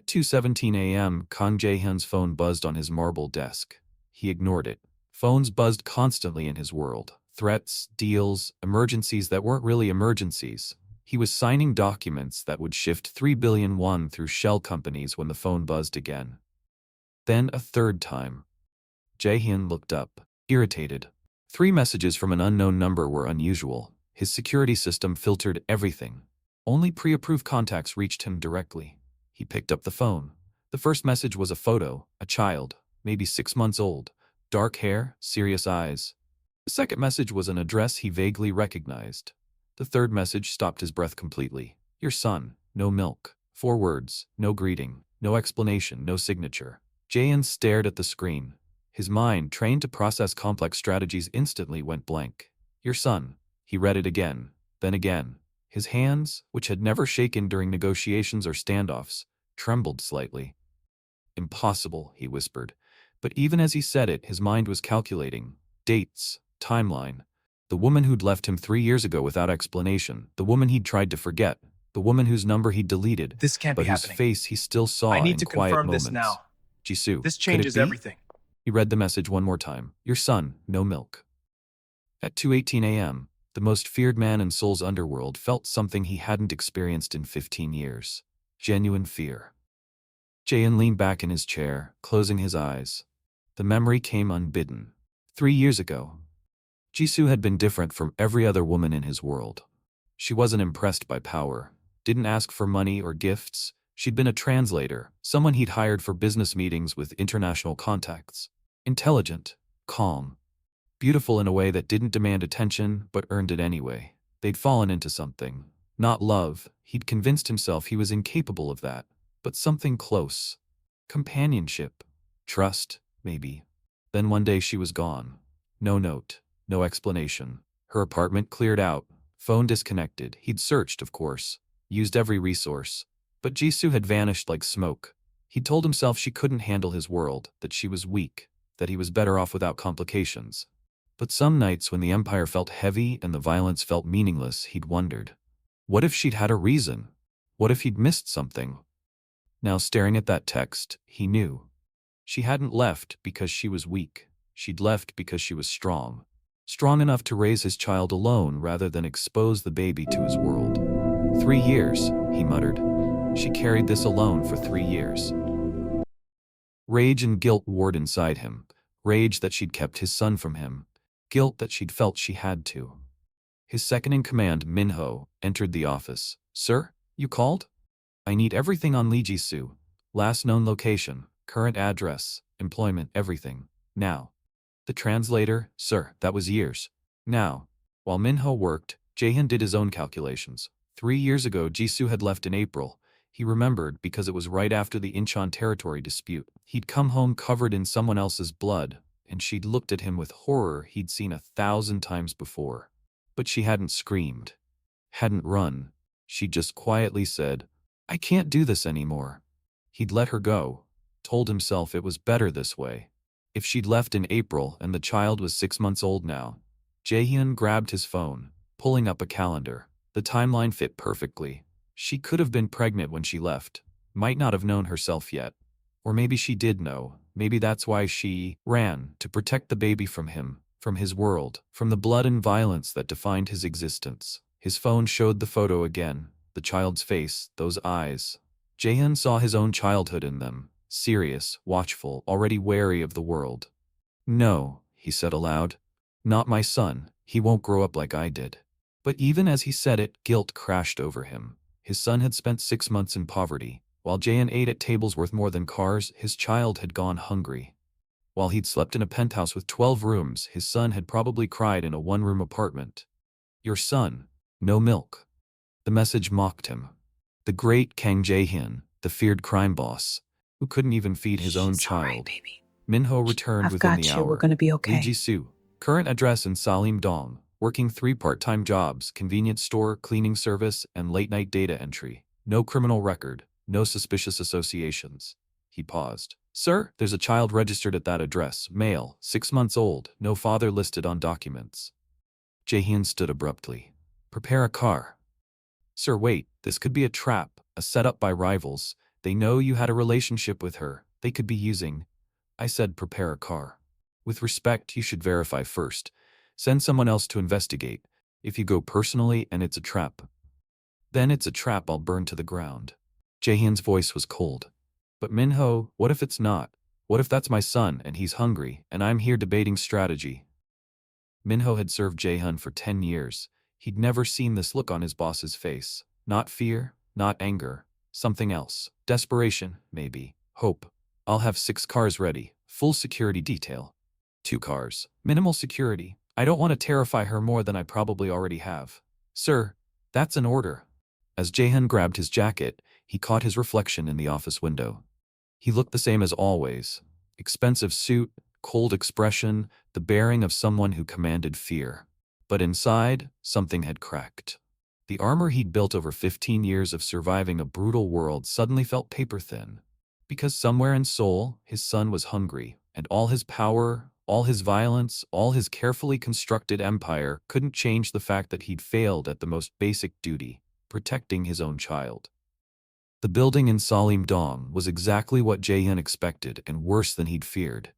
At 2:17 a.m., Kang Jae-hyun's phone buzzed on his marble desk. He ignored it. Phones buzzed constantly in his world. Threats, deals, emergencies that weren't really emergencies. He was signing documents that would shift 3 billion won through shell companies when the phone buzzed again. Then a third time. Jae-hyun looked up, irritated. 3 messages from an unknown number were unusual. His security system filtered everything. Only pre-approved contacts reached him directly. He picked up the phone. The first message was a photo, a child, maybe 6 months old, dark hair, serious eyes. The second message was an address he vaguely recognized. The third message stopped his breath completely. Your son, no milk. 4 words, no greeting, no explanation, no signature. Jae-hyun stared at the screen. His mind, trained to process complex strategies, instantly went blank. Your son. He read it again, then again. His hands, which had never shaken during negotiations or standoffs, trembled slightly. Impossible, he whispered. But even as he said it, his mind was calculating. Dates, timeline. The woman who'd left him 3 years ago without explanation. The woman he'd tried to forget. The woman whose number he'd deleted. This can't be but whose happening. face he still saw in quiet moments. I need to confirm this now. Jisoo, This could changes it be? everything. He read the message one more time. Your son, no milk. At 2:18 a.m., the most feared man in Seoul's underworld felt something he hadn't experienced in 15 years. Genuine fear. Jae-hyun leaned back in his chair, closing his eyes. The memory came unbidden. 3 years ago. Jisoo had been different from every other woman in his world. She wasn't impressed by power, didn't ask for money or gifts. She'd been a translator, someone he'd hired for business meetings with international contacts. Intelligent, calm, beautiful in a way that didn't demand attention but earned it anyway. They'd fallen into something. Not love, he'd convinced himself he was incapable of that, but something close. Companionship. Trust, maybe. Then one day she was gone. No note, no explanation. Her apartment cleared out, phone disconnected. He'd searched, of course, used every resource. But Jisoo had vanished like smoke. He'd told himself she couldn't handle his world, that she was weak, that he was better off without complications. But some nights when the empire felt heavy and the violence felt meaningless, he'd wondered. What if she'd had a reason? What if he'd missed something? Now staring at that text, he knew. She hadn't left because she was weak. She'd left because she was strong. Strong enough to raise his child alone rather than expose the baby to his world. 3 years, he muttered. She carried this alone for 3 years. Rage and guilt warred inside him. Rage that she'd kept his son from him. Guilt that she'd felt she had to. His second-in-command, Minho, entered the office. Sir, you called? I need everything on Lee Jisoo. Last known location, current address, employment, everything. Now. The translator, sir, that was years. Now. While Minho worked, Jae-hyun did his own calculations. 3 years ago, Jisoo had left in April. He remembered because it was right after the Incheon territory dispute. He'd come home covered in someone else's blood, and she'd looked at him with horror he'd seen 1,000 times before. But she hadn't screamed, hadn't run. She just quietly said, I can't do this anymore. He'd let her go, told himself it was better this way. If she'd left in April and the child was 6 months old now. Jae-hyun grabbed his phone, pulling up a calendar. The timeline fit perfectly. She could have been pregnant when she left, might not have known herself yet. Or maybe she did know, maybe that's why she ran, to protect the baby from him, from his world, from the blood and violence that defined his existence. His phone showed the photo again, the child's face, those eyes. Jae-hyun saw his own childhood in them, serious, watchful, already wary of the world. No, he said aloud. Not my son, he won't grow up like I did. But even as he said it, guilt crashed over him. His son had spent 6 months in poverty. While Jae-hyun ate at tables worth more than cars, his child had gone hungry. While he'd slept in a penthouse with 12 rooms, his son had probably cried in a 1-room apartment. Your son, no milk. The message mocked him. The great Kang Jae-hyun, the feared crime boss, who couldn't even feed his own child. Right, baby. Minho returned within the hour. We're gonna be okay. Lee Jisoo, current address in Salim-dong, working 3 part-time jobs, convenience store, cleaning service, and late-night data entry. No criminal record, no suspicious associations. He paused. Sir, there's a child registered at that address, male, 6 months old, no father listed on documents. Jae-hyun stood abruptly. Prepare a car. Sir, wait, this could be a trap, a setup by rivals. They know you had a relationship with her. They could be using. I said prepare a car. With respect, you should verify first. Send someone else to investigate. If you go personally and it's a trap, then it's a trap I'll burn to the ground. Jaehyun's voice was cold. But Minho, what if it's not? What if that's my son and he's hungry and I'm here debating strategy? Minho had served Jaehyun for 10 years. He'd never seen this look on his boss's face. Not fear, not anger. Something else. Desperation, maybe. Hope. I'll have 6 cars ready. Full security detail. 2 cars. Minimal security. I don't want to terrify her more than I probably already have. Sir, that's an order. As Jaehyun grabbed his jacket, he caught his reflection in the office window. He looked the same as always. Expensive suit, cold expression, the bearing of someone who commanded fear. But inside, something had cracked. The armor he'd built over 15 years of surviving a brutal world suddenly felt paper-thin. Because somewhere in Seoul, his son was hungry, and all his power, all his violence, all his carefully constructed empire couldn't change the fact that he'd failed at the most basic duty, protecting his own child. The building in Salim Dong was exactly what Jaehyun expected and worse than he'd feared.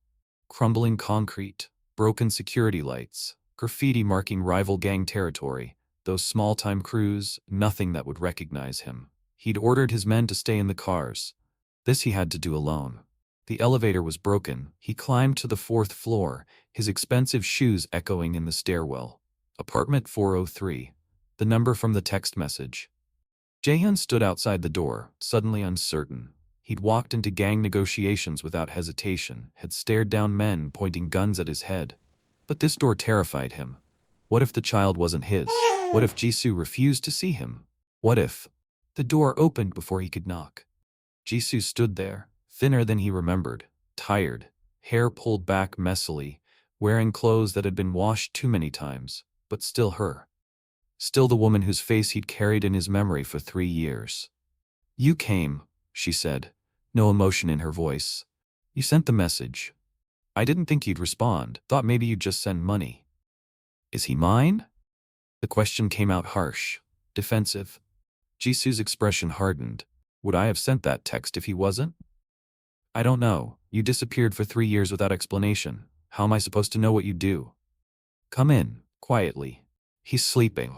Crumbling concrete, broken security lights, graffiti marking rival gang territory, those small-time crews, nothing that would recognize him. He'd ordered his men to stay in the cars. This he had to do alone. The elevator was broken. He climbed to the 4th floor, his expensive shoes echoing in the stairwell. Apartment 403. The number from the text message. Jaehyun stood outside the door, suddenly uncertain. He'd walked into gang negotiations without hesitation, had stared down men pointing guns at his head. But this door terrified him. What if the child wasn't his? What if Jisoo refused to see him? What if? The door opened before he could knock. Jisoo stood there, thinner than he remembered, tired, hair pulled back messily, wearing clothes that had been washed too many times, but still her. Still the woman whose face he'd carried in his memory for 3 years. You came, she said, no emotion in her voice. You sent the message. I didn't think you'd respond, thought maybe you'd just send money. Is he mine? The question came out harsh, defensive. Jisoo's expression hardened. Would I have sent that text if he wasn't? I don't know. You disappeared for 3 years without explanation. How am I supposed to know what you do? Come in, quietly. He's sleeping.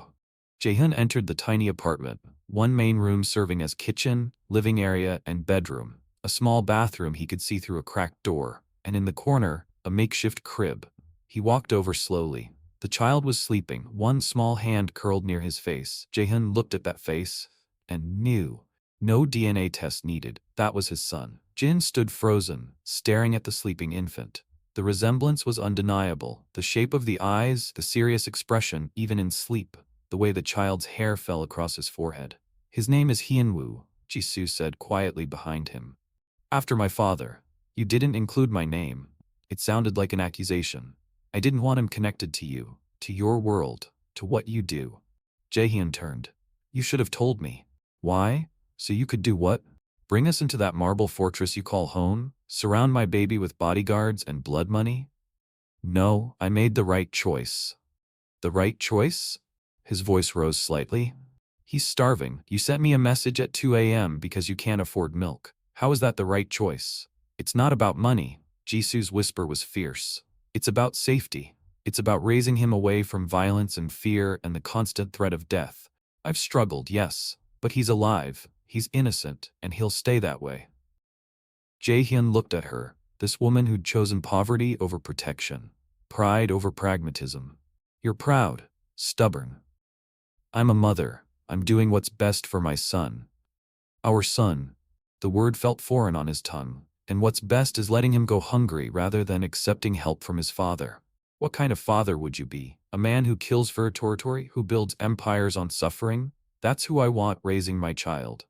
Jaehyun entered the tiny apartment, one main room serving as kitchen, living area, and bedroom, a small bathroom he could see through a cracked door, and in the corner, a makeshift crib. He walked over slowly. The child was sleeping, one small hand curled near his face. Jaehyun looked at that face and knew. No DNA test needed. That was his son. Jin stood frozen, staring at the sleeping infant. The resemblance was undeniable. The shape of the eyes, the serious expression, even in sleep, the way the child's hair fell across his forehead. His name is Hyunwoo, Jisoo said quietly behind him. After my father. You didn't include my name. It sounded like an accusation. I didn't want him connected to you, to your world, to what you do. Jaehyun turned. You should have told me. Why? So you could do what? Bring us into that marble fortress you call home? Surround my baby with bodyguards and blood money? No, I made the right choice. The right choice? His voice rose slightly. He's starving. You sent me a message at 2 a.m. because you can't afford milk. How is that the right choice? It's not about money. Jisoo's whisper was fierce. It's about safety. It's about raising him away from violence and fear and the constant threat of death. I've struggled, yes, but he's alive. He's innocent, and he'll stay that way. Jaehyun looked at her, this woman who'd chosen poverty over protection, pride over pragmatism. You're proud, stubborn. I'm a mother. I'm doing what's best for my son. Our son. The word felt foreign on his tongue, and what's best is letting him go hungry rather than accepting help from his father. What kind of father would you be? A man who kills for territory, who builds empires on suffering? That's who I want raising my child.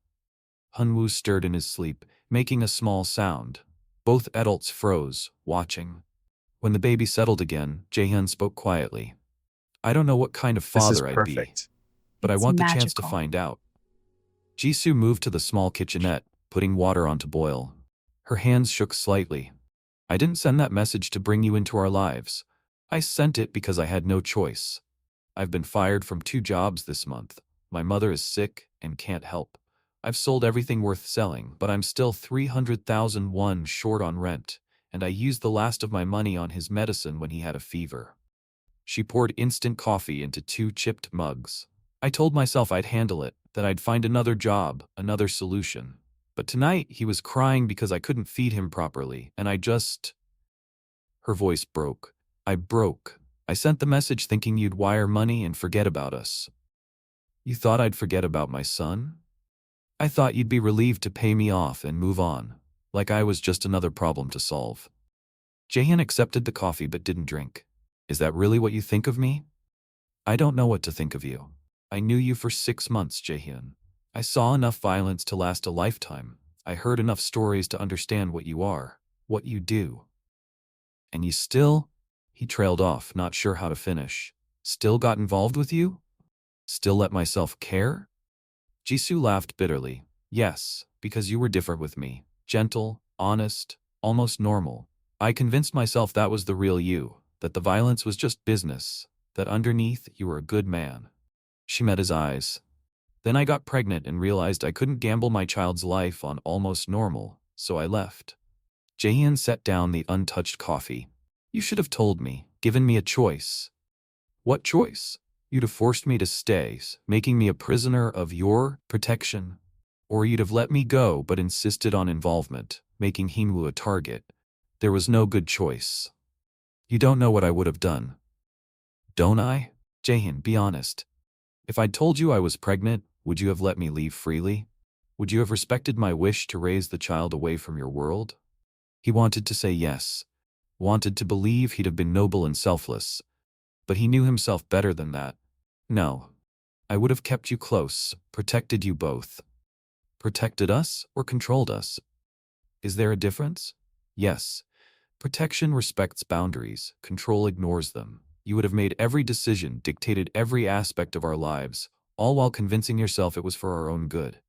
Hyunwoo stirred in his sleep, making a small sound. Both adults froze, watching. When the baby settled again, Jaehyun spoke quietly. I don't know what kind of father I'd be, but I want the chance to find out. Jisoo moved to the small kitchenette, putting water on to boil. Her hands shook slightly. I didn't send that message to bring you into our lives. I sent it because I had no choice. I've been fired from 2 jobs this month. My mother is sick and can't help. I've sold everything worth selling, but I'm still 300,000 won short on rent, and I used the last of my money on his medicine when he had a fever. She poured instant coffee into 2 chipped mugs. I told myself I'd handle it, that I'd find another job, another solution. But tonight, he was crying because I couldn't feed him properly, and I just... Her voice broke. I broke. I sent the message thinking you'd wire money and forget about us. You thought I'd forget about my son? I thought you'd be relieved to pay me off and move on, like I was just another problem to solve. Jaehyun accepted the coffee but didn't drink. Is that really what you think of me? I don't know what to think of you. I knew you for 6 months, Jaehyun. I saw enough violence to last a lifetime. I heard enough stories to understand what you are, what you do. And you still... He trailed off, not sure how to finish. Still got involved with you? Still let myself care? Jisoo laughed bitterly. Yes, because you were different with me. Gentle, honest, almost normal. I convinced myself that was the real you, that the violence was just business, that underneath you were a good man. She met his eyes. Then I got pregnant and realized I couldn't gamble my child's life on almost normal, so I left. Jaehyun set down the untouched coffee. You should have told me, given me a choice. What choice? You'd have forced me to stay, making me a prisoner of your protection. Or you'd have let me go but insisted on involvement, making Hinwoo a target. There was no good choice. You don't know what I would have done. Don't I? Jaehyun, be honest. If I'd told you I was pregnant, would you have let me leave freely? Would you have respected my wish to raise the child away from your world? He wanted to say yes. Wanted to believe he'd have been noble and selfless. But he knew himself better than that. No. I would have kept you close, protected you both. Protected us or controlled us? Is there a difference? Yes. Protection respects boundaries, control ignores them. You would have made every decision, dictated every aspect of our lives, all while convincing yourself it was for our own good.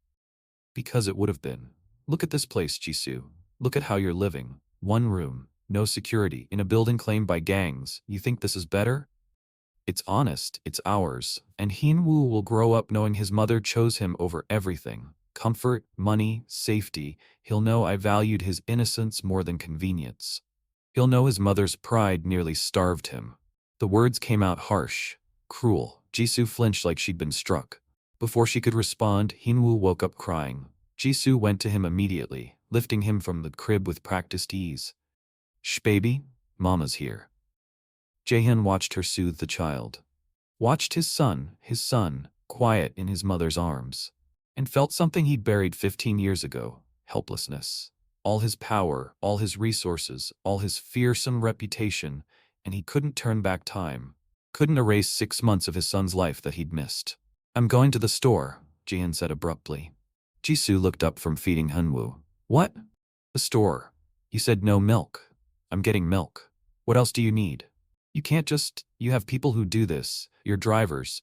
Because it would have been. Look at this place, Jisoo. Look at how you're living. 1 room, no security, in a building claimed by gangs. You think this is better? It's honest, it's ours, and Hinwoo will grow up knowing his mother chose him over everything. Comfort, money, safety. He'll know I valued his innocence more than convenience. He'll know his mother's pride nearly starved him. The words came out harsh, cruel. Jisoo flinched like she'd been struck. Before she could respond, Hinwoo woke up crying. Jisoo went to him immediately, lifting him from the crib with practiced ease. Shh, baby, Mama's here. Jaehyun watched her soothe the child. Watched his son, quiet in his mother's arms. And felt something he'd buried 15 years ago, helplessness. All his power, all his resources, all his fearsome reputation, and he couldn't turn back time. Couldn't erase 6 months of his son's life that he'd missed. I'm going to the store, Jaehyun said abruptly. Jisoo looked up from feeding Hinwoo. What? The store. You said no milk. I'm getting milk. What else do you need? You can't just... You have people who do this. You're drivers.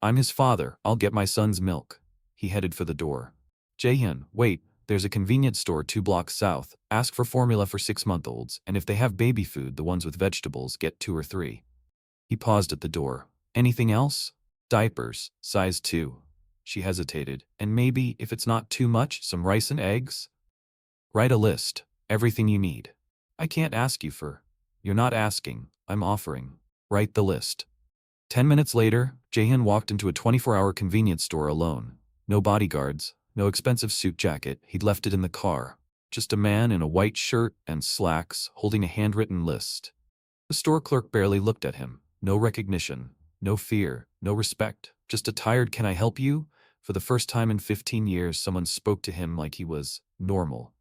I'm his father. I'll get my son's milk. He headed for the door. Jaehyun, wait. There's a convenience store 2 blocks south. Ask for formula for 6-month-olds, and if they have baby food, the ones with vegetables, get 2 or 3. He paused at the door. Anything else? Diapers, size 2. She hesitated. And maybe, if it's not too much, some rice and eggs? Write a list. Everything you need. I can't ask you for... You're not asking. I'm offering. Write the list. 10 minutes later, Jaehyun walked into a 24-hour convenience store alone. No bodyguards, no expensive suit jacket. He'd left it in the car. Just a man in a white shirt and slacks holding a handwritten list. The store clerk barely looked at him. No recognition, no fear, no respect. Just a tired "Can I help you?" For the first time in 15 years, someone spoke to him like he was normal.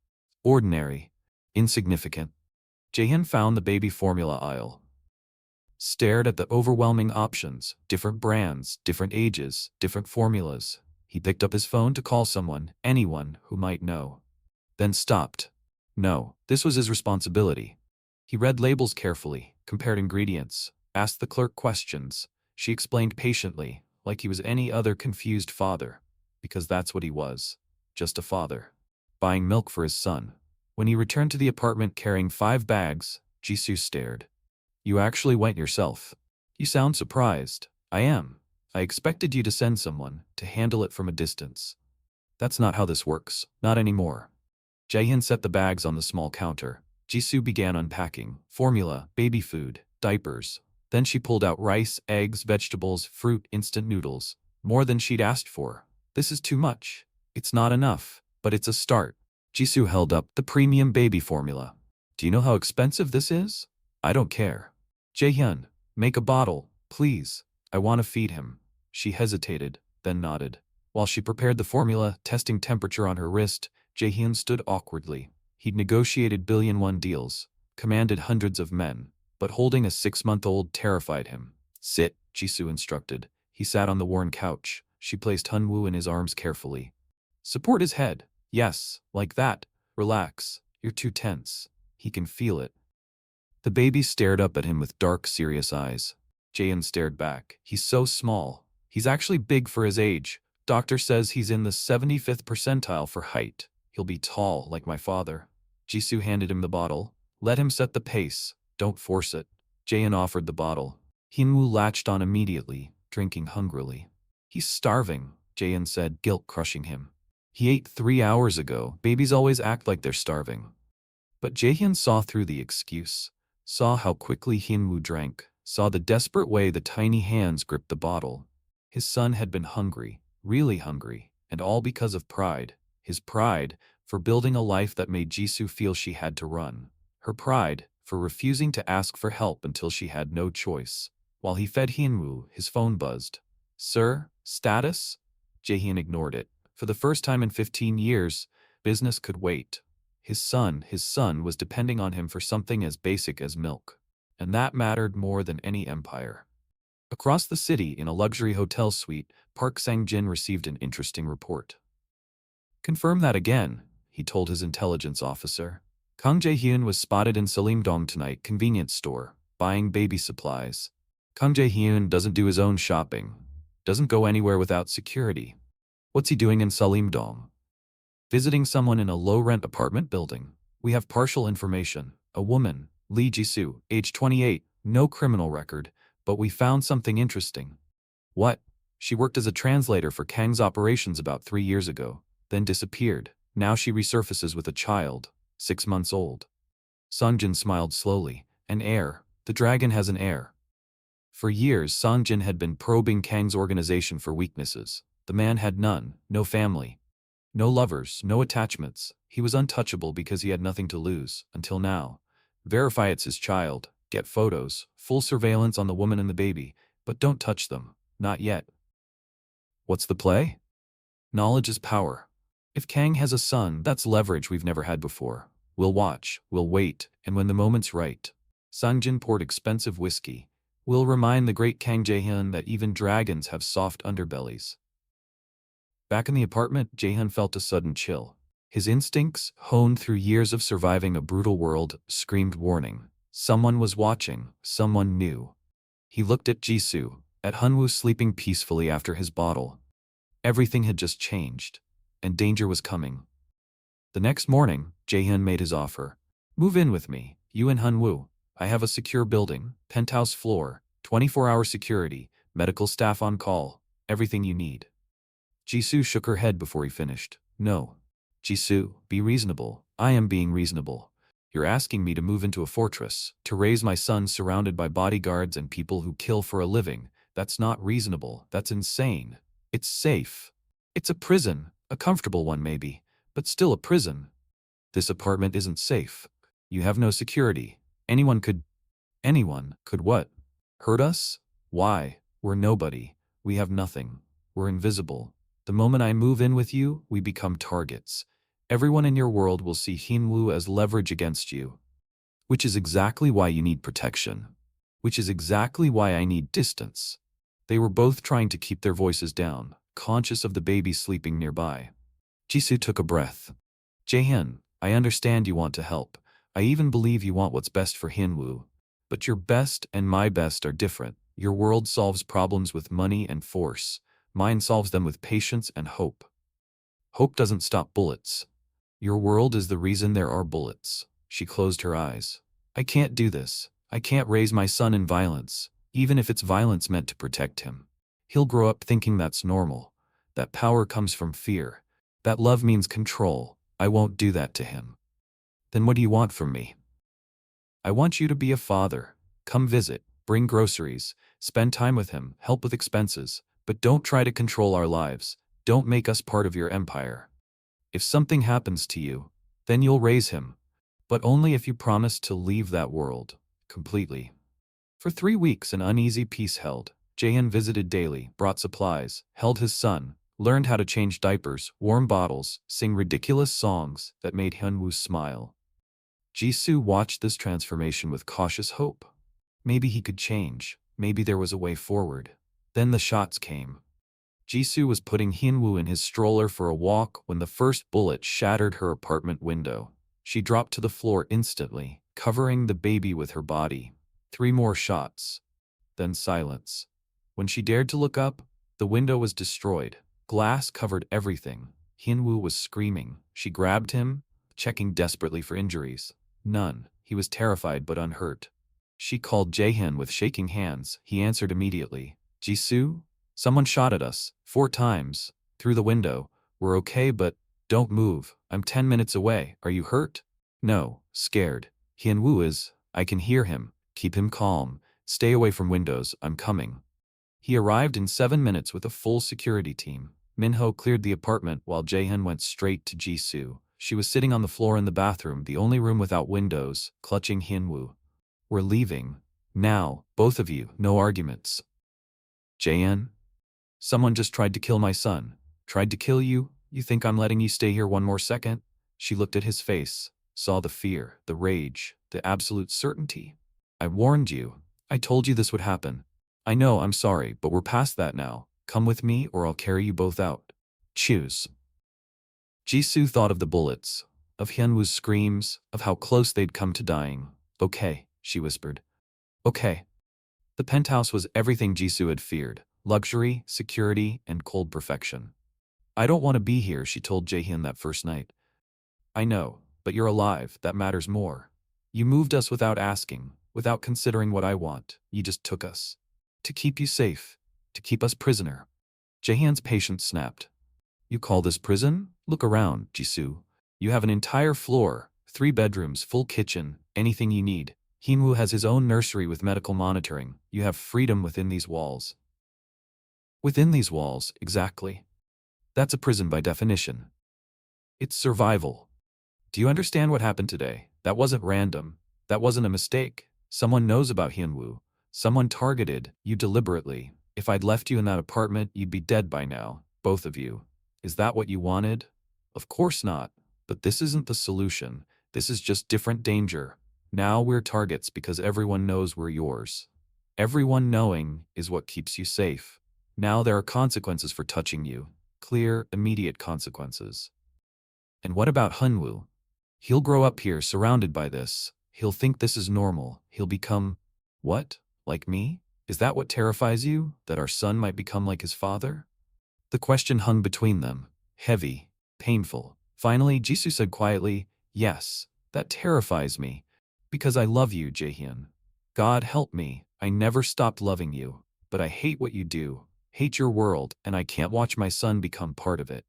Ordinary. Insignificant. Jaehyun found the baby formula aisle. Stared at the overwhelming options, different brands, different ages, different formulas. He picked up his phone to call someone, anyone who might know. Then stopped. No, this was his responsibility. He read labels carefully, compared ingredients, asked the clerk questions. She explained patiently, like he was any other confused father. Because that's what he was. Just a father. Buying milk for his son. When he returned to the apartment carrying 5 bags, Jisoo stared. You actually went yourself. You sound surprised. I am. I expected you to send someone, to handle it from a distance. That's not how this works. Not anymore. Jaehyun set the bags on the small counter. Jisoo began unpacking. Formula, baby food, diapers. Then she pulled out rice, eggs, vegetables, fruit, instant noodles. More than she'd asked for. This is too much. It's not enough, but it's a start. Jisoo held up the premium baby formula. Do you know how expensive this is? I don't care. Jaehyun, make a bottle, please. I want to feed him. She hesitated, then nodded. While she prepared the formula, testing temperature on her wrist, Jaehyun stood awkwardly. He'd negotiated billion-won deals, commanded hundreds of men, but holding a 6-month-old terrified him. Sit, Jisoo instructed. He sat on the worn couch. She placed Hunwoo in his arms carefully. Support his head. Yes, like that. Relax. You're too tense. He can feel it. The baby stared up at him with dark, serious eyes. Jaehyun stared back. He's so small. He's actually big for his age. Doctor says he's in the 75th percentile for height. He'll be tall, like my father. Jisoo handed him the bottle. Let him set the pace. Don't force it. Jaehyun offered the bottle. Hunwoo latched on immediately, drinking hungrily. He's starving, Jaehyun said, guilt crushing him. He ate 3 hours ago. Babies always act like they're starving. But Jaehyun saw through the excuse, saw how quickly Hunwoo drank, saw the desperate way the tiny hands gripped the bottle. His son had been hungry, really hungry, and all because of pride. His pride for building a life that made Jisoo feel she had to run. Her pride for refusing to ask for help until she had no choice. While he fed Hunwoo, his phone buzzed. Sir, status? Jaehyun ignored it. For the first time in 15 years, business could wait. His son was depending on him for something as basic as milk. And that mattered more than any empire. Across the city, in a luxury hotel suite, Park Sang-jin received an interesting report. Confirm that again, he told his intelligence officer. Kang Jae-hyun was spotted in Salimdong tonight convenience store, buying baby supplies. Kang Jae-hyun doesn't do his own shopping, doesn't go anywhere without security. What's he doing in Salimdong? Visiting someone in a low-rent apartment building. We have partial information. A woman, Lee Jisoo, age 28, no criminal record, but we found something interesting. What? She worked as a translator for Kang's operations about 3 years ago, then disappeared. Now she resurfaces with a child, 6 months old. Sungjin smiled slowly. An heir. The dragon has an heir. For years, Sungjin had been probing Kang's organization for weaknesses. The man had none, no family. No lovers, no attachments. He was untouchable because he had nothing to lose, until now. Verify it's his child. Get photos, full surveillance on the woman and the baby, but don't touch them. Not yet. What's the play? Knowledge is power. If Kang has a son, that's leverage we've never had before. We'll watch, we'll wait, and when the moment's right. Sungjin poured expensive whiskey. We'll remind the great Kang Jae-hyun that even dragons have soft underbellies. Back in the apartment, Jae-hyun felt a sudden chill. His instincts, honed through years of surviving a brutal world, screamed warning. Someone was watching, someone new. He looked at Jisoo, at Hunwoo sleeping peacefully after his bottle. Everything had just changed, and danger was coming. The next morning, Jae-hyun made his offer. Move in with me, you and Hunwoo. I have a secure building, penthouse floor, 24-hour security, medical staff on call, everything you need. Jisoo shook her head before he finished. No. Jisoo, be reasonable. I am being reasonable. You're asking me to move into a fortress, to raise my son surrounded by bodyguards and people who kill for a living. That's not reasonable. That's insane. It's safe. It's a prison, a comfortable one maybe, but still a prison. This apartment isn't safe. You have no security. Anyone could what? Hurt us? Why? We're nobody. We have nothing. We're invisible. The moment I move in with you, we become targets. Everyone in your world will see Hunwoo as leverage against you. Which is exactly why you need protection. Which is exactly why I need distance. They were both trying to keep their voices down, conscious of the baby sleeping nearby. Jisoo took a breath. Jae-hyun, I understand you want to help. I even believe you want what's best for Hunwoo. But your best and my best are different. Your world solves problems with money and force. Mine solves them with patience and hope. Hope doesn't stop bullets. Your world is the reason there are bullets. She closed her eyes. I can't do this. I can't raise my son in violence, even if it's violence meant to protect him. He'll grow up thinking that's normal, that power comes from fear. That love means control. I won't do that to him. Then what do you want from me? I want you to be a father. Come visit, bring groceries, spend time with him, help with expenses, but don't try to control our lives. Don't make us part of your empire. If something happens to you, then you'll raise him, but only if you promise to leave that world completely. For 3 weeks, an uneasy peace held. Jaehyun visited daily, brought supplies, held his son, learned how to change diapers, warm bottles, sing ridiculous songs that made Hyunwoo smile. Jisoo watched this transformation with cautious hope. Maybe he could change. Maybe there was a way forward. Then the shots came. Jisoo was putting Hyunwoo in his stroller for a walk when the first bullet shattered her apartment window. She dropped to the floor instantly, covering the baby with her body. 3 more shots. Then silence. When she dared to look up, the window was destroyed. Glass covered everything. Hyunwoo was screaming. She grabbed him, checking desperately for injuries. None. He was terrified but unhurt. She called Jaehyun with shaking hands. He answered immediately. Jisoo? Someone shot at us 4 times. Through the window. We're okay, but don't move. I'm 10 minutes away. Are you hurt? No. Scared. Hyunwoo is. I can hear him. Keep him calm. Stay away from windows. I'm coming. He arrived in 7 minutes with a full security team. Minho cleared the apartment while Jaehyun went straight to Jisoo. She was sitting on the floor in the bathroom, the only room without windows, clutching Hyunwoo. We're leaving. Now, both of you, no arguments. Jaehyun? Someone just tried to kill my son. Tried to kill you? You think I'm letting you stay here 1 more second? She looked at his face, saw the fear, the rage, the absolute certainty. I warned you. I told you this would happen. I know, I'm sorry, but we're past that now. Come with me or I'll carry you both out. Choose. Jisoo thought of the bullets, of Hyunwoo's screams, of how close they'd come to dying. Okay, she whispered. Okay. The penthouse was everything Jisoo had feared. Luxury, security, and cold perfection. I don't want to be here, she told Jaehyun that first night. I know, but you're alive, that matters more. You moved us without asking, without considering what I want. You just took us. To keep you safe. To keep us prisoner. Jaehyun's patience snapped. You call this prison? Look around, Jisoo. You have an entire floor, 3 bedrooms, full kitchen, anything you need. Hyunwoo has his own nursery with medical monitoring. You have freedom within these walls. Within these walls, exactly. That's a prison by definition. It's survival. Do you understand what happened today? That wasn't random. That wasn't a mistake. Someone knows about Hyunwoo. Someone targeted you deliberately. If I'd left you in that apartment, you'd be dead by now, both of you. Is that what you wanted? Of course not. But this isn't the solution. This is just different danger. Now we're targets because everyone knows we're yours. Everyone knowing is what keeps you safe. Now there are consequences for touching you. Clear, immediate consequences. And what about Hyunwoo? He'll grow up here surrounded by this. He'll think this is normal. He'll become… what? Like me? Is that what terrifies you? That our son might become like his father? The question hung between them. Heavy. Painful. Finally, Jisoo said quietly, yes, that terrifies me. Because I love you, Jaehyun. God help me. I never stopped loving you. But I hate what you do. Hate your world, and I can't watch my son become part of it.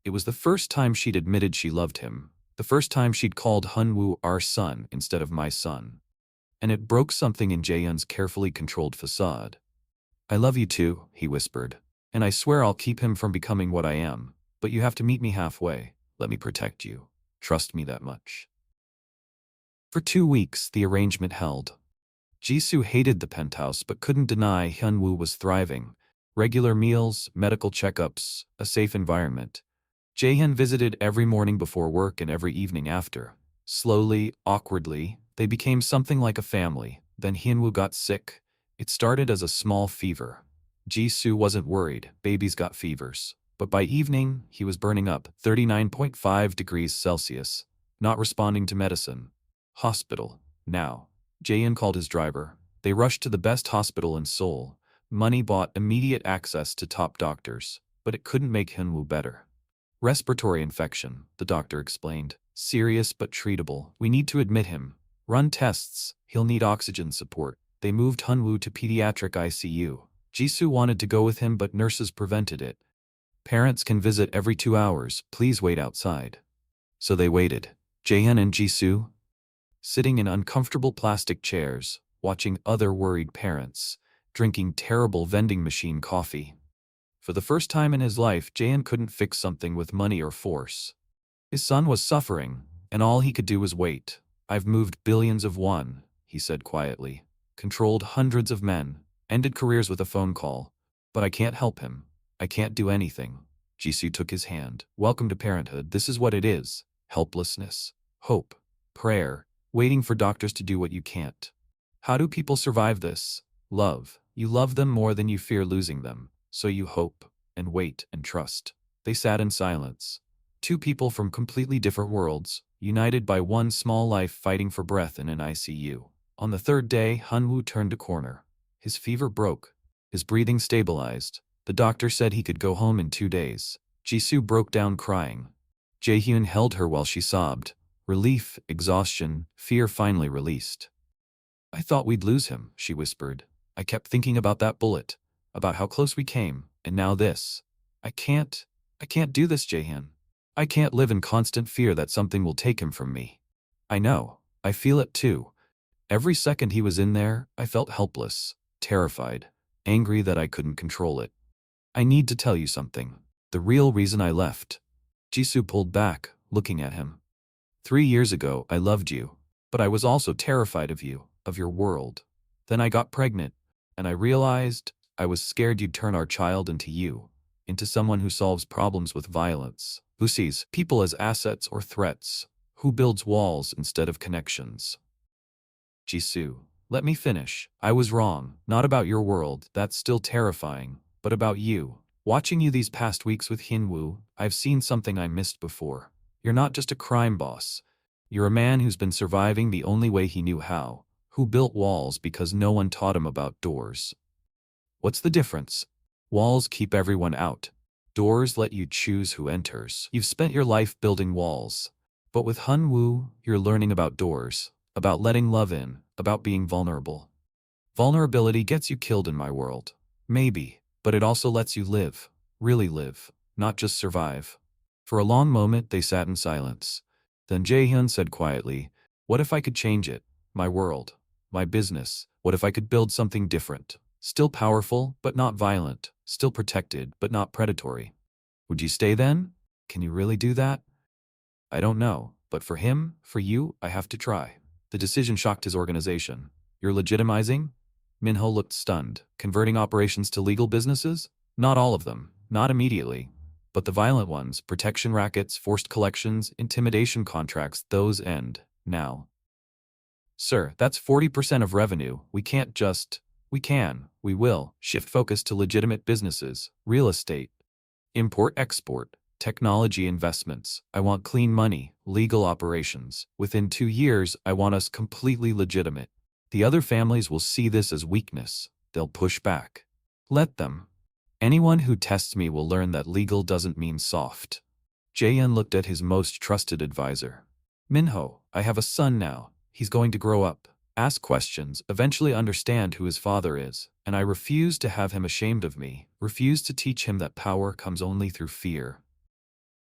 It was the first time she'd admitted she loved him. The first time she'd called Hyunwoo our son instead of my son. And it broke something in Jaehyun's carefully controlled facade. I love you too, he whispered. And I swear I'll keep him from becoming what I am. But you have to meet me halfway. Let me protect you. Trust me that much. For 2 weeks, the arrangement held. Jisoo hated the penthouse but couldn't deny Hyunwoo was thriving. Regular meals, medical checkups, a safe environment. Jaehyun visited every morning before work and every evening after. Slowly, awkwardly, they became something like a family. Then Hyunwoo got sick. It started as a small fever. Jisoo wasn't worried, babies got fevers. But by evening, he was burning up, 39.5 degrees Celsius. Not responding to medicine. Hospital. Now. Jaehyun called his driver. They rushed to the best hospital in Seoul. Money bought immediate access to top doctors, but it couldn't make Hyunwoo better. Respiratory infection, the doctor explained. Serious but treatable. We need to admit him. Run tests. He'll need oxygen support. They moved Hyunwoo to pediatric ICU. Jisoo wanted to go with him but nurses prevented it. Parents can visit every 2 hours. Please wait outside. So they waited. Jaehyun and Jisoo, sitting in uncomfortable plastic chairs, watching other worried parents, drinking terrible vending machine coffee. For the first time in his life, Jaehyun couldn't fix something with money or force. His son was suffering, and all he could do was wait. I've moved billions of won, he said quietly. Controlled hundreds of men, ended careers with a phone call. But I can't help him. I can't do anything. Jisoo took his hand. Welcome to parenthood. This is what it is. Helplessness, hope, prayer, waiting for doctors to do what you can't. How do people survive this? Love. You love them more than you fear losing them. So you hope, and wait, and trust. They sat in silence. Two people from completely different worlds, united by one small life fighting for breath in an ICU. On the third day, Hunwoo turned a corner. His fever broke. His breathing stabilized. The doctor said he could go home in 2 days. Jisoo broke down crying. Jaehyun held her while she sobbed. Relief, exhaustion, fear finally released. I thought we'd lose him, she whispered. I kept thinking about that bullet, about how close we came, and now this. I can't do this, Jaehyun. I can't live in constant fear that something will take him from me. I know, I feel it too. Every second he was in there, I felt helpless, terrified, angry that I couldn't control it. I need to tell you something. The real reason I left. Jisoo pulled back, looking at him. 3 years ago, I loved you, but I was also terrified of you, of your world. Then I got pregnant, and I realized I was scared you'd turn our child into you, into someone who solves problems with violence, who sees people as assets or threats, who builds walls instead of connections. Jisoo, let me finish. I was wrong, not about your world, that's still terrifying, but about you. Watching you these past weeks with Hunwoo, I've seen something I missed before. You're not just a crime boss. You're a man who's been surviving the only way he knew how, who built walls because no one taught him about doors. What's the difference? Walls keep everyone out. Doors let you choose who enters. You've spent your life building walls. But with Hunwoo, you're learning about doors, about letting love in, about being vulnerable. Vulnerability gets you killed in my world. Maybe, but it also lets you live, really live, not just survive. For a long moment, they sat in silence. Then Jaehyun said quietly, what if I could change it? My world, my business, what if I could build something different? Still powerful, but not violent. Still protected, but not predatory. Would you stay then? Can you really do that? I don't know, but for him, for you, I have to try. The decision shocked his organization. You're legitimizing? Minho looked stunned. Converting operations to legal businesses? Not all of them, not immediately. But the violent ones, protection rackets, forced collections, intimidation contracts, those end, now. Sir, that's 40% of revenue. We can't just... We will, shift focus to legitimate businesses, real estate, import-export, technology investments. I want clean money, legal operations. Within 2 years, I want us completely legitimate. The other families will see this as weakness. They'll push back. Let them. Anyone who tests me will learn that legal doesn't mean soft. Jaehyun looked at his most trusted advisor. Minho, I have a son now. He's going to grow up, ask questions, eventually understand who his father is, and I refuse to have him ashamed of me, refuse to teach him that power comes only through fear.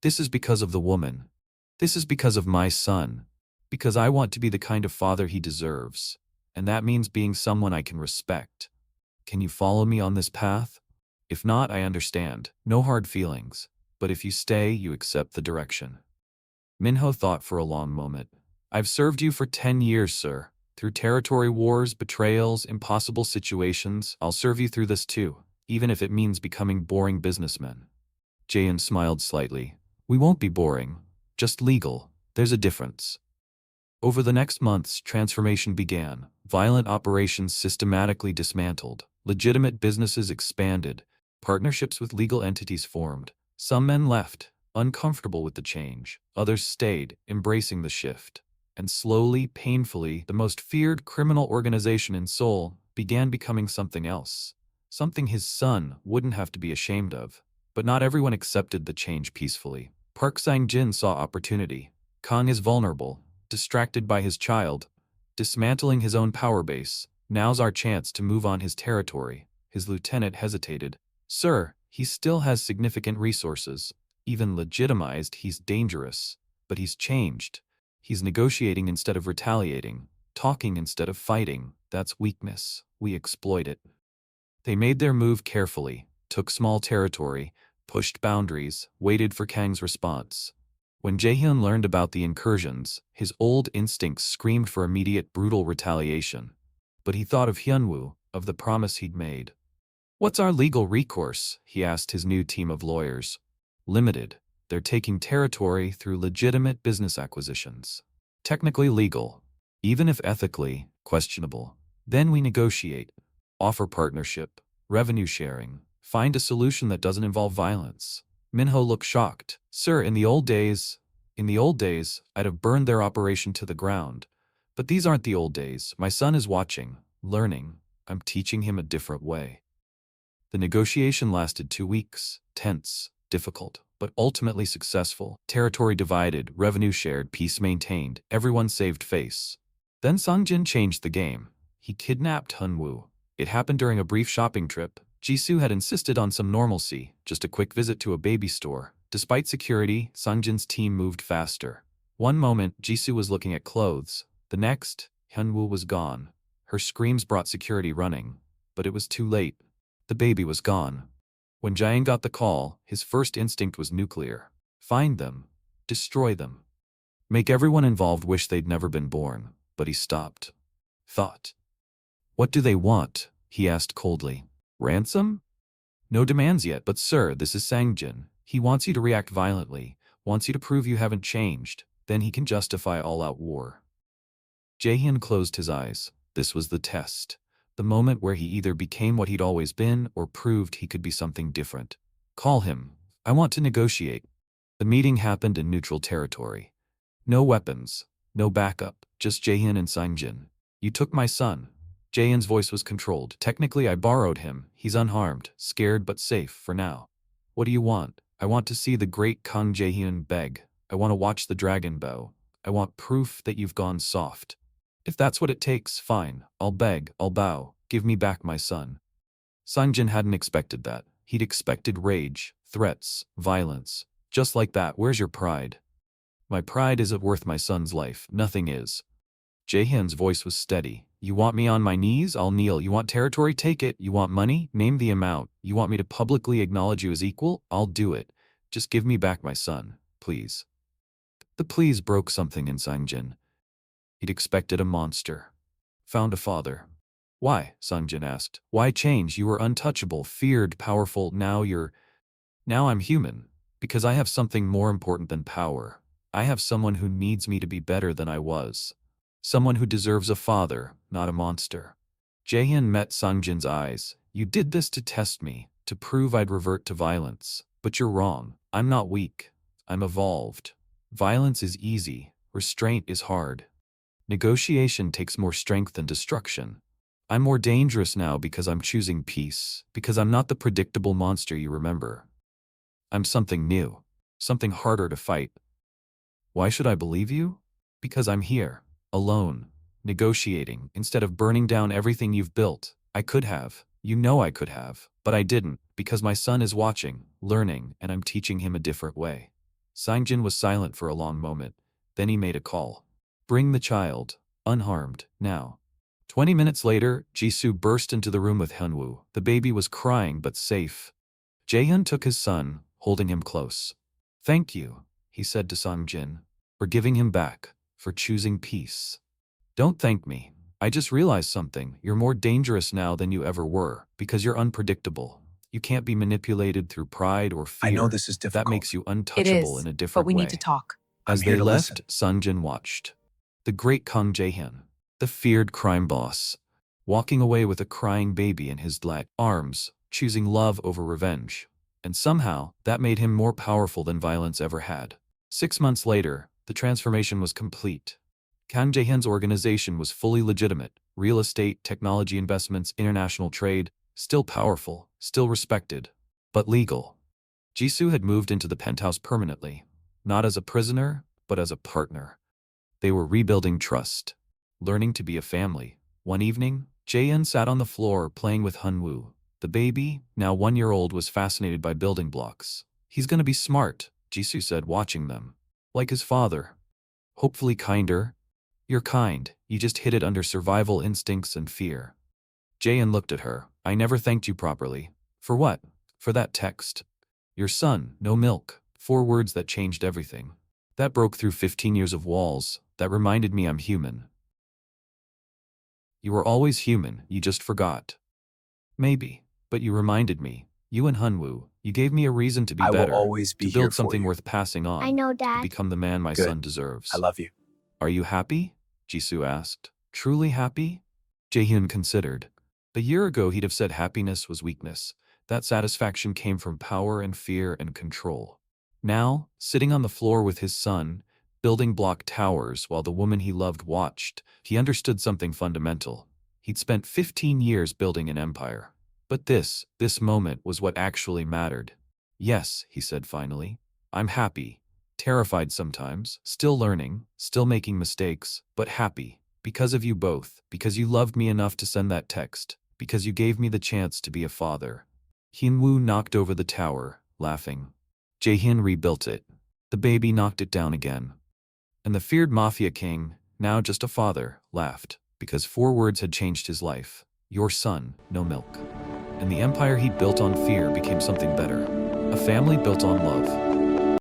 This is because of the woman. This is because of my son. Because I want to be the kind of father he deserves. And that means being someone I can respect. Can you follow me on this path? If not, I understand. No hard feelings. But if you stay, you accept the direction. Minho thought for a long moment. I've served you for 10 years, sir. Through territory wars, betrayals, impossible situations, I'll serve you through this too, even if it means becoming boring businessmen. Jaehyun smiled slightly. We won't be boring, just legal. There's a difference. Over the next months, transformation began. Violent operations systematically dismantled. Legitimate businesses expanded. Partnerships with legal entities formed. Some men left, uncomfortable with the change. Others stayed, embracing the shift. And slowly, painfully, the most feared criminal organization in Seoul began becoming something else. Something his son wouldn't have to be ashamed of. But not everyone accepted the change peacefully. Park Sang-jin saw opportunity. Kang is vulnerable, distracted by his child, dismantling his own power base. Now's our chance to move on his territory. His lieutenant hesitated. Sir, He still has significant resources. Even legitimized, he's dangerous. But he's changed. He's negotiating instead of retaliating, talking instead of fighting. That's weakness. We exploit it. They made their move carefully, took small territory, pushed boundaries, waited for Kang's response. When Jaehyun learned about the incursions, his old instincts screamed for immediate brutal retaliation. But he thought of Hyunwoo, of the promise he'd made. "What's our legal recourse?" he asked his new team of lawyers. "Limited. They're taking territory through legitimate business acquisitions. Technically legal, even if ethically questionable. Then we negotiate. Offer partnership, revenue sharing, find a solution that doesn't involve violence." Minho looked shocked. "Sir, in the old days, I'd have burned their operation to the ground. But these aren't the old days. My son is watching, learning. I'm teaching him a different way." The negotiation lasted 2 weeks, tense, difficult, but ultimately successful. Territory divided, revenue shared, peace maintained, everyone saved face. Then Sungjin changed the game. He kidnapped Hyunwoo. It happened during a brief shopping trip. Jisoo had insisted on some normalcy, just a quick visit to a baby store. Despite security, Sungjin's team moved faster. One moment, Jisoo was looking at clothes. The next, Hyunwoo was gone. Her screams brought security running. But it was too late. The baby was gone. When Jaehyun got the call, his first instinct was nuclear. Find them. Destroy them. Make everyone involved wish they'd never been born. But he stopped. Thought. "What do they want?" he asked coldly. "Ransom?" "No demands yet, but sir, this is Sangjin. He wants you to react violently, wants you to prove you haven't changed. Then he can justify all-out war." Jaehyun closed his eyes. This was the test. The moment where he either became what he'd always been or proved he could be something different. "Call him. I want to negotiate." The meeting happened in neutral territory. No weapons, no backup, just Jaehyun and Sangjin. "You took my son." Jaehyun's voice was controlled. "Technically, I borrowed him. He's unharmed, scared but safe for now." "What do you want?" "I want to see the great Kang Jaehyun beg. I want to watch the dragon bow. I want proof that you've gone soft." "If that's what it takes, fine. I'll beg, I'll bow. Give me back my son." Sangjin hadn't expected that. He'd expected rage, threats, violence. Just like that. "Where's your pride?" "My pride isn't worth my son's life. Nothing is." Jaehyun's voice was steady. "You want me on my knees? I'll kneel. You want territory? Take it. You want money? Name the amount. You want me to publicly acknowledge you as equal? I'll do it. Just give me back my son, please." The please broke something in Sangjin. He'd expected a monster. "Found a father." "Why?" Sangjin asked. "Why change? You were untouchable, feared, powerful. Now I'm human. Because I have something more important than power. I have someone who needs me to be better than I was. Someone who deserves a father, not a monster." Jaehyun met Sangjin's eyes. "You did this to test me, to prove I'd revert to violence. But you're wrong. I'm not weak. I'm evolved. Violence is easy. Restraint is hard. Negotiation takes more strength than destruction. I'm more dangerous now because I'm choosing peace, because I'm not the predictable monster you remember. I'm something new, something harder to fight." "Why should I believe you?" "Because I'm here, alone, negotiating, instead of burning down everything you've built. I could have, you know I could have, but I didn't, because my son is watching, learning, and I'm teaching him a different way." Sangjin was silent for a long moment. Then he made a call. "Bring the child, unharmed, now." 20 minutes later, Jisoo burst into the room with Hyunwoo. The baby was crying but safe. Jaehyun took his son, holding him close. "Thank you," he said to Sangjin, "for giving him back, for choosing peace." "Don't thank me. I just realized something. You're more dangerous now than you ever were, because you're unpredictable. You can't be manipulated through pride or fear. I know this is difficult. That makes you It untouchable is, in a but different we way." need to talk. As I'm they here to left, listen. Sangjin watched. The great Kang Jaehyun, the feared crime boss, walking away with a crying baby in his arms, choosing love over revenge. And somehow, that made him more powerful than violence ever had. 6 months later, the transformation was complete. Kang Jaehyun's organization was fully legitimate. Real estate, technology investments, international trade, still powerful, still respected, but legal. Jisoo had moved into the penthouse permanently, not as a prisoner, but as a partner. They were rebuilding trust, learning to be a family. One evening, Jaehyun sat on the floor playing with Hyunwoo. The baby, now 1-year-old, was fascinated by building blocks. He's gonna be smart, Jisoo said, watching them. Like his father. Hopefully kinder. You're kind, you just hid it under survival instincts and fear. Jaehyun looked at her. I never thanked you properly. For what? For that text. Your son, no milk. 4 words that changed everything. That broke through 15 years of walls. That reminded me I'm human. You were always human, you just forgot. Maybe, but you reminded me. You and Hunwoo, you gave me a reason to be I will better, always be to here build for something you. worth passing on, I know, to Dad. become the man my Good. son deserves. I love you. Are you happy? Jisoo asked. Truly happy? Jaehyun considered. A year ago he'd have said happiness was weakness. That satisfaction came from power and fear and control. Now, sitting on the floor with his son, building block towers while the woman he loved watched, he understood something fundamental. He'd spent 15 years building an empire. But this moment was what actually mattered. Yes, he said finally. I'm happy. Terrified sometimes, still learning, still making mistakes, but happy. Because of you both, because you loved me enough to send that text, because you gave me the chance to be a father. Hyunwoo knocked over the tower, laughing. Jaehyun rebuilt it. The baby knocked it down again. And the feared Mafia king, now just a father, laughed, because 4 words had changed his life. Your son, no milk. And the empire he built on fear became something better. A family built on love.